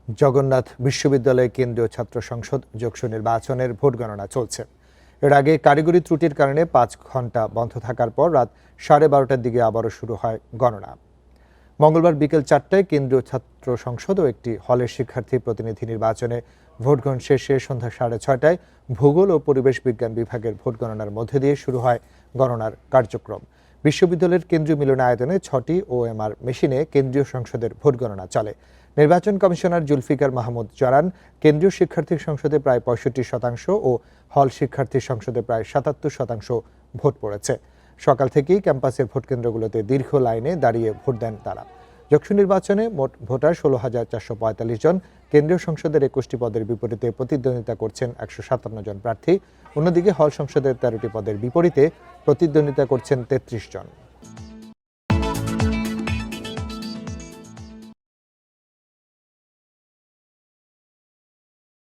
জগন্নাথ বিশ্ববিদ্যালয় কেন্দ্রীয় ছাত্র সংসদ যৌথ নির্বাচনের ভোট গণনা চলছে। এর আগে কারিগরি ত্রুটির কারণে 5 ঘন্টা বন্ধ থাকার পর রাত 12:30টার দিকে আবারও শুরু হয় গণনা। মঙ্গলবার বিকেল 4টায় কেন্দ্রীয় ছাত্র সংসদ ও একটি হলের শিক্ষার্থী প্রতিনিধি নির্বাচনে ভোট গ্রহণ শেষে সন্ধ্যা 6:30টায় ভূগোল ও পরিবেশ বিজ্ঞান বিভাগের ভোট গণনার মধ্যে দিয়ে শুরু হয় গণনার কার্যক্রম। বিশ্ববিদ্যালয়ের কেন্দ্রীয় মিলনায়তনে 6টি ওএমআর মেশিনে কেন্দ্রীয় সংসদের ভোট গণনা চলে। নির্বাচন কমিশনার জুলফিকার মাহমুদ জানান, কেন্দ্রীয় শিক্ষার্থী সংসদে প্রায় 65% ও হল শিক্ষার্থী সংসদে প্রায় 77% ভোট পড়েছে। সকাল থেকেই ক্যাম্পাসের ভোট কেন্দ্রগুলোতে দীর্ঘ লাইনে দাঁড়িয়ে ভোট দেন তারা। যৌথ নির্বাচনে মোট ভোটার 16,445 জন। কেন্দ্রীয় সংসদের 21টি পদের বিপরীতে প্রতিদ্বন্দ্বিতা করছেন 157 জন প্রার্থী। অন্যদিকে হল সংসদের 13টি পদের বিপরীতে প্রতিদ্বন্দ্বিতা করছেন 33 জন।